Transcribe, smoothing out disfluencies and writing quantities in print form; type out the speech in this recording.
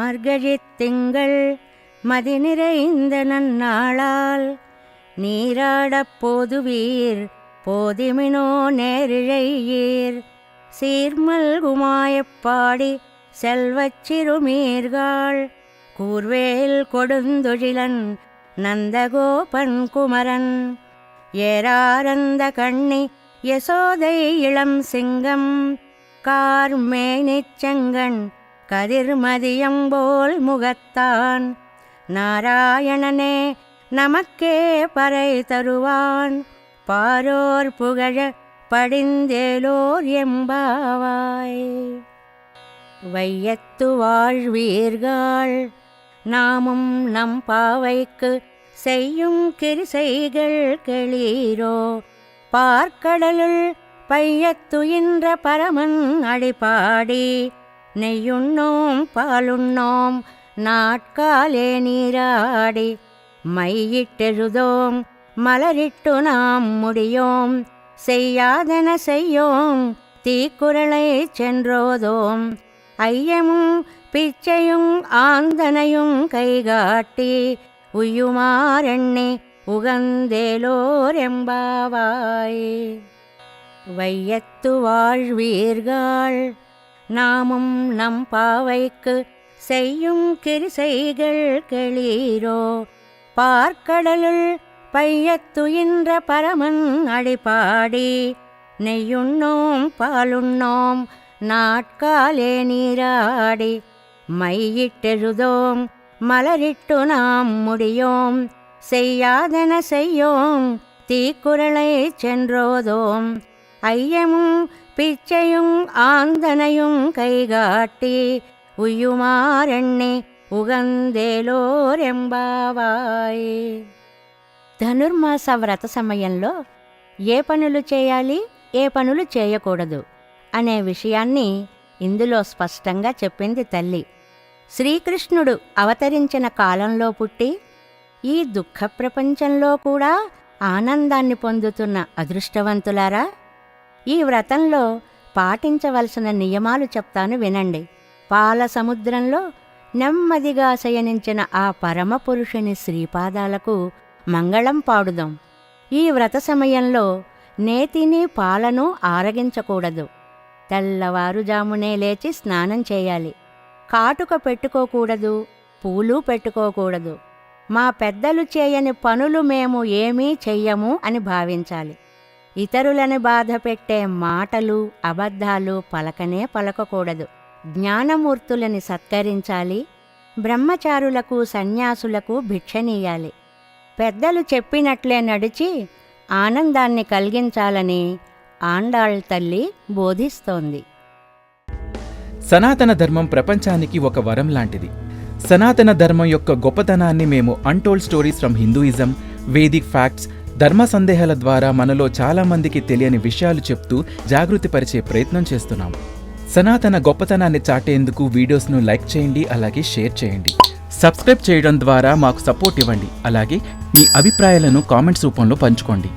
மார்கழித் திங்கள் மதி நிறைந்த நன்னாளால் நீராடப் போதுவீர் போதிமினோ நேரிழையீர் சீர்மல்குமாயப்பாடி செல்வச் சிறுமீர்காள் கூர்வேல் கொடுந்தொழிலன் நந்தகோபன் குமரன் ஏராரந்த கண்ணி யசோதை இளம் சிங்கம் கார்மேனிச் செங்கண் கதிர்மதியம்போல் முகத்தான் நாராயணனே நமக்கே பறை தருவான் பாரோர் புகழ படிந்தேலோர் எம்பாவாய். வையத்து வாழ்வீர்கள் நாமும் நம் பாவைக்கு செய்யும் கிரிசைகள் கெளீரோ பார்க்கடலுள் பையத்துயின்ற பரமன் அடிபாடி நெய்யுண்ணோம் பாலுண்ணோம் நாட்காலே நீராடி மையிட்டெழுதோம் மலரிட்டு நாம் முடியோம் செய்யாதன செய்யோம் தீக்குறளை சென்றோதோம் ஐயமும் பிச்சையும் ஆந்தனையும் கைகாட்டி உய்யுமாறெண்ணி உகந்தேலோர் எம்பாவாய். வையத்து வாழ்வீர்கள் நாமும் நம் பாவைக்கு செய்யும் கிரிசைகள் கெளீரோ பார்க்கடலுள் பையத்துயின்ற பரமன் அடிபாடி நெய்யுண்ணோம் பாலுண்ணோம் நாட்காலே நீராடி மையிட்டெழுதோம் மலரிட்டு நாம் முடியோம் செய்யாதன செய்யோம் தீக்குறளை சென்றோதோம் ஐயமும் பிச்சையும் ஆந்தனையும் கைகாட்டி உய்யுமாறெண்ணி ఉగందేలోర్ ఎంబావాయ్. ధనుర్మాస వ్రత సమయంలో ఏ పనులు చేయాలి, ఏ పనులు చేయకూడదు అనే విషయాన్ని ఇందులో స్పష్టంగా చెప్పింది తల్లి. శ్రీకృష్ణుడు అవతరించిన కాలంలో పుట్టి ఈ దుఃఖ ప్రపంచంలో కూడా ఆనందాన్ని పొందుతున్న అదృష్టవంతులారా, ఈ వ్రతంలో పాటించవలసిన నియమాలు చెప్తాను వినండి. పాల సముద్రంలో నెమ్మదిగా శయనించిన ఆ పరమపురుషుని శ్రీపాదాలకు మంగళం పాడుదాం. ఈ వ్రత సమయంలో నేతిని పాలను ఆరగించకూడదు. తెల్లవారుజామునే లేచి స్నానం చేయాలి. కాటుక పెట్టుకోకూడదు, పూలు పెట్టుకోకూడదు. మా పెద్దలు చేయని పనులు మేము ఏమీ చెయ్యము అని భావించాలి. ఇతరులను బాధపెట్టే మాటలు, అబద్ధాలు పలకనే పలకకూడదు. జ్ఞానమూర్తులని సత్కరించాలి. బ్రహ్మచారులకు, సన్యాసులకు భిక్షనీయాలి. పెద్దలు చెప్పినట్లే నడిచి ఆనందాన్ని కలిగించాలని ఆండాళ్ తల్లి బోధిస్తోంది. సనాతన ధర్మం ప్రపంచానికి ఒక వరం లాంటిది. సనాతన ధర్మం యొక్క గొప్పతనాన్ని మేము untold stories from Hinduism, Vedic facts, ధర్మ సందేహాల ద్వారా మనలో చాలామందికి తెలియని విషయాలు చెప్తూ జాగృతిపరిచే ప్రయత్నం చేస్తున్నాం. సనాతన గొప్పతనాన్ని చాటేందుకు వీడియోస్ను లైక్ చేయండి, అలాగే షేర్ చేయండి. సబ్స్క్రైబ్ చేయడం ద్వారా మాకు సపోర్ట్ ఇవ్వండి. అలాగే మీ అభిప్రాయాలను కామెంట్స్ రూపంలో పంచుకోండి.